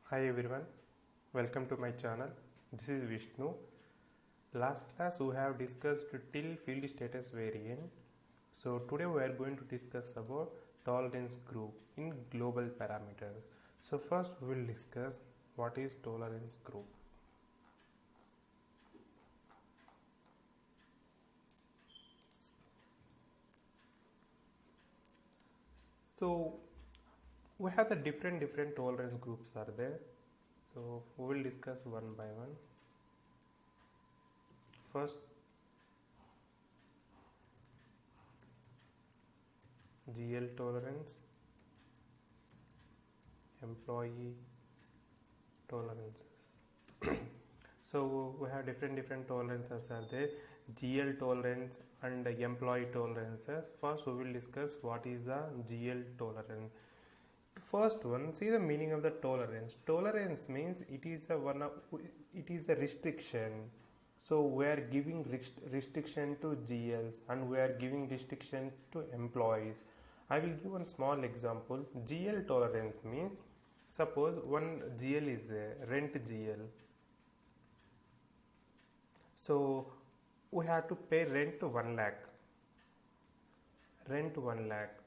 Hi everyone, welcome to my channel. This is Vishnu. Last class we have discussed till field status variant. So today we are going to discuss about tolerance group in global parameters. So first we will discuss what is tolerance group. So we have the different tolerance groups are there. So we will discuss one by one. First, GL tolerance, employee tolerances. So we have different tolerances are there, GL tolerance and employee tolerances. First we will discuss what is the GL tolerance. First one, see the meaning of the tolerance. Tolerance means it is a restriction. So we are giving restriction to GLs and we are giving restriction to employees. I will give one small example. GL tolerance means suppose one GL is a rent GL. So we have to pay rent 1 lakh. Rent 1 lakh.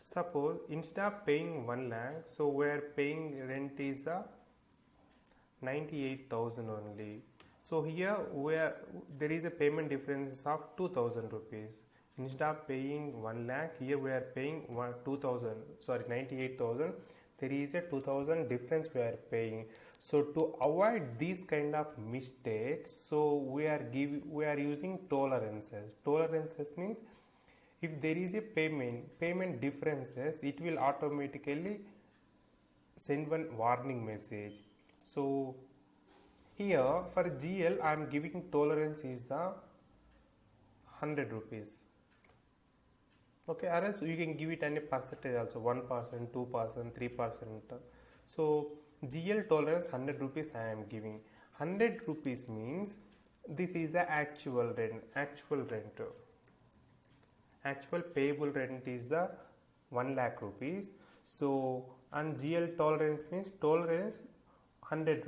Suppose instead of paying 1 lakh, so we are paying rent is 98,000 only. So here there is a payment difference of 2,000 rupees. Instead of paying 1 lakh, here we are paying 98,000. There is a 2,000 difference we are paying. So to avoid these kind of mistakes, so we are using tolerances. Tolerances means if there is a payment differences, it will automatically send one warning message. So here for GL I am giving tolerance is 100 rupees. Okay, or else you can give it any percentage also, 1%, 2%, 3%. So GL tolerance 100 rupees I am giving. 100 rupees means this is the actual rent. Actual payable rent is the 1 lakh rupees. So and GL tolerance means tolerance 100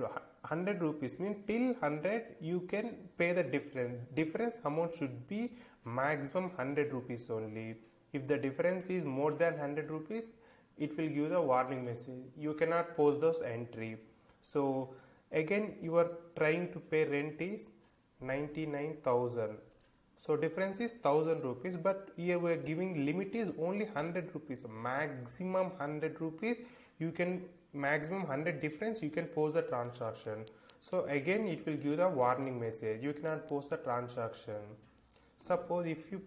rupees means till 100 you can pay the difference amount should be maximum 100 rupees only. If the difference is more than 100 rupees, it will give the warning message. You cannot post those entry. So again you are trying to pay rent is 99,000. So difference is 1,000 rupees, but here we are giving limit is only 100 rupees, maximum 100 rupees. You can maximum 100 difference you can post the transaction. So again it will give the warning message. You cannot post the transaction. Suppose if you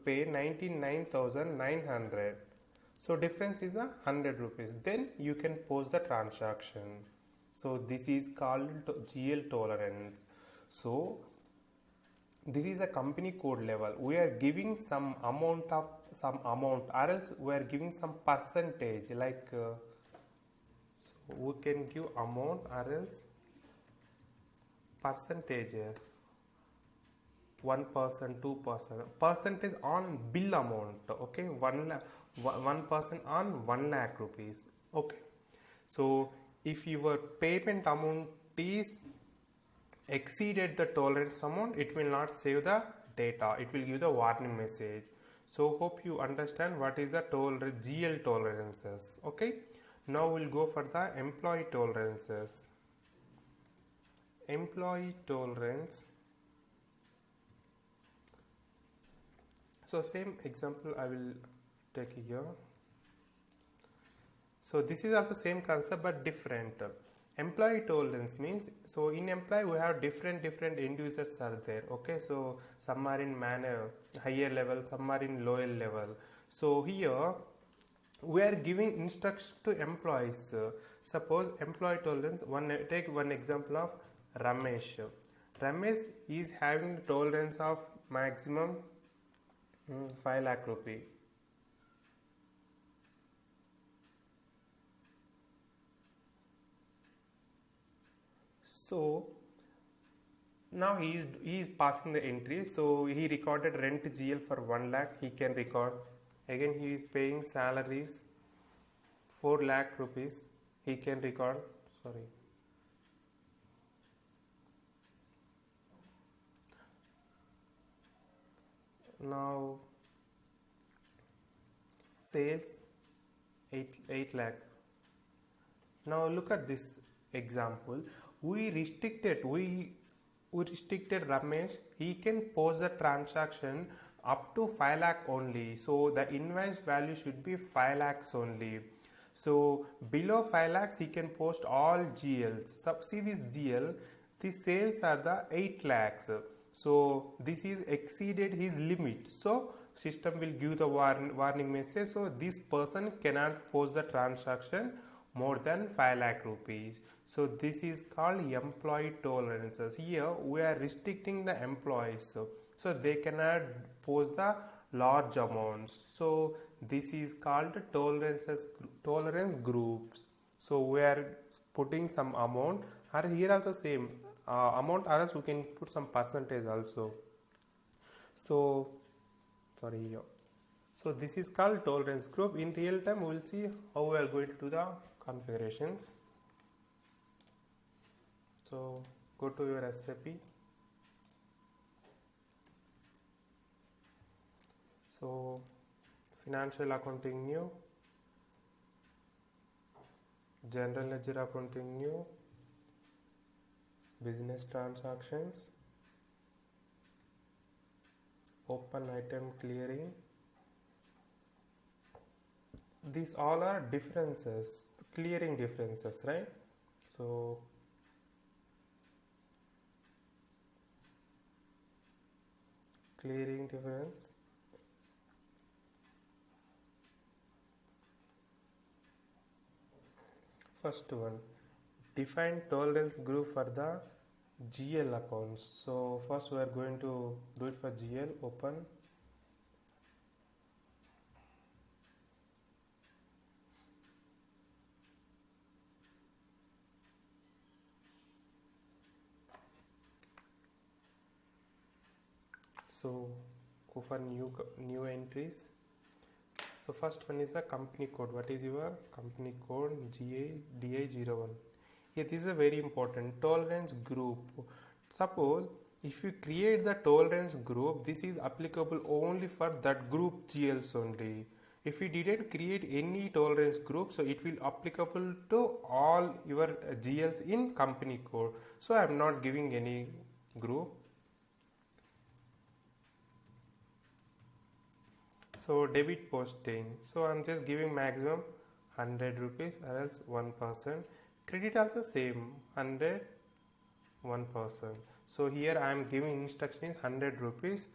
pay 99,900, so difference is 100 rupees, then you can post the transaction. So this is called GL tolerance. So this is a company code level. We are giving some amount or else we are giving some percentage, like so we can give amount or else percentage, 1%, 2%, percentage on bill amount. Okay, 1% on 1 lakh rupees. Okay, so if your payment amount is exceeded the tolerance amount, it will not save the data, it will give the warning message. So hope you understand what is the GL tolerances. Okay, now we'll go for the employee tolerances. Employee tolerance, so same example I will take here. So this is also same concept but different. Employee tolerance means, so in employee we have different end users are there. Okay, so some are in higher level, some are in lower level. So here we are giving instructions to employees. Suppose employee tolerance, take one example of Ramesh. Ramesh is having tolerance of maximum 5 lakh rupee. So now he is passing the entry. So he recorded rent GL for 1 lakh, he can record. Again he is paying salaries 4 lakh rupees, he can record. sorry. Now sales 8 lakhs. Now look at this example. We restricted Ramesh. He can post the transaction up to 5 lakh only. So the invoice value should be 5 lakhs only. So below 5 lakhs he can post all GLs. So see this GL, the sales are the 8 lakhs. So this is exceeded his limit. So system will give the warning message. So this person cannot post the transaction more than 5 lakh rupees. So this is called employee tolerances. Here we are restricting the employees, so they cannot post the large amounts. So this is called tolerance groups. So we are putting some amount, or here also same amount, or else we can put some percentage also. So sorry here. So this is called tolerance group. In real time we will see how we are going to do the configurations. So go to your SAP. So financial accounting new, general ledger accounting new, business transactions, open item clearing. These all are differences, clearing differences, right? So clearing difference. First one, define tolerance group for the GL accounts. So first we are going to do it for GL. Open. So go for new entries. So first one is the company code. What is your company code? GADI01. Yeah, this is a very important tolerance group. Suppose if you create the tolerance group, this is applicable only for that group GLs only. If you didn't create any tolerance group, so it will applicable to all your GLs in company code. So I am not giving any group. So debit posting. So I'm just giving maximum 100 rupees or else 1%. Credit also same 100 1%. So here I am giving instruction is 100 rupees.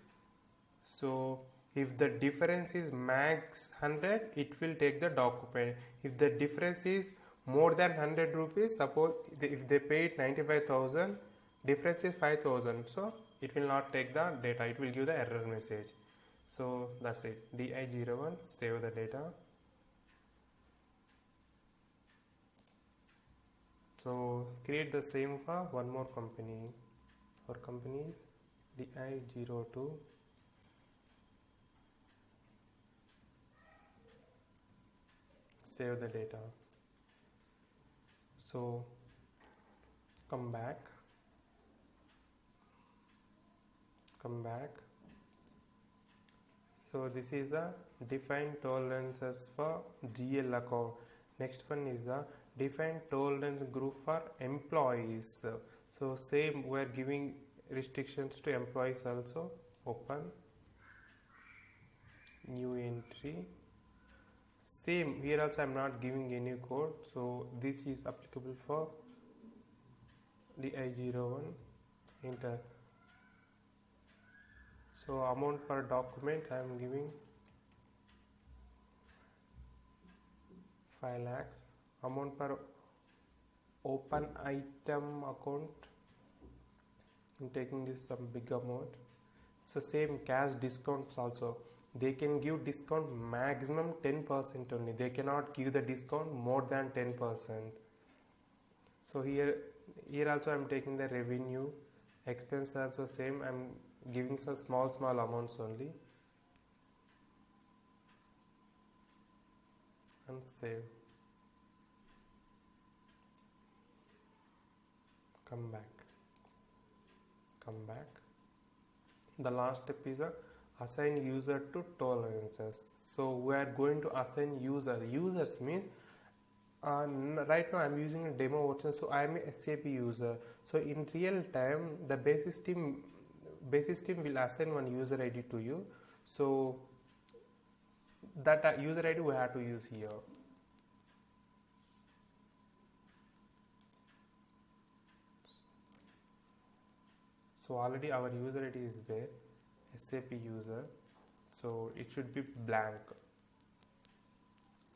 So if the difference is max 100, it will take the document. If the difference is more than 100 rupees, suppose if they paid 95,000, difference is 5,000, so it will not take the data, it will give the error message. So that's it. DI01, save the data. So create the same for one more company. Our company is DI02. Save the data. So come back. So this is the defined tolerances for GL account. Next one is the defined tolerance group for employees. So same, we are giving restrictions to employees also. Open new entry. Same here also I am not giving any code, so this is applicable for DI01. Enter. So amount per document I am giving 5 lakhs. Amount per open item account, I'm taking this some big amount. So same cash discounts also, they can give discount maximum 10% only, they cannot give the discount more than 10%. So here also I am taking the revenue. Expense also same, I am giving some small amounts only and save. come back. The last step is assign user to tolerances. So we are going to assign users means right now I'm using a demo version, so I am a SAP user. So in real time the basis team will assign one user ID to you. So that user ID we have to use here. So already our user ID is there, SAP user, so it should be blank.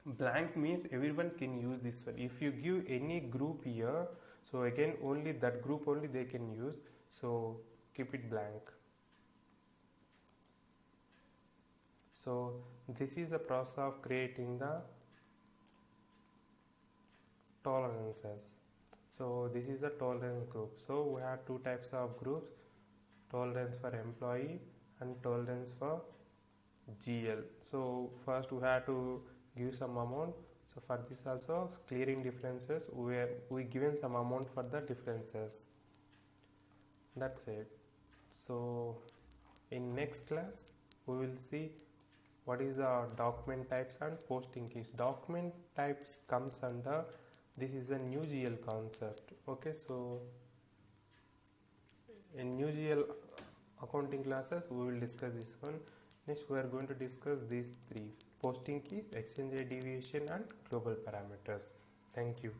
Blank means everyone can use this one. If you give any group here, so again only that group only they can use, so keep it blank. So this is the process of creating the tolerances. So this is the tolerance group. So we have two types of groups, tolerance for employee and tolerance for GL. So first we have to give some amount. So for this also clearing differences, we given some amount for the differences. That's it. So in next class we will see what is the document types and posting keys. Document types comes under, this is a new GL concept. Okay, so in new GL accounting classes we will discuss this one. Next we are going to discuss these three: posting keys, exchange rate deviation and global parameters. Thank you.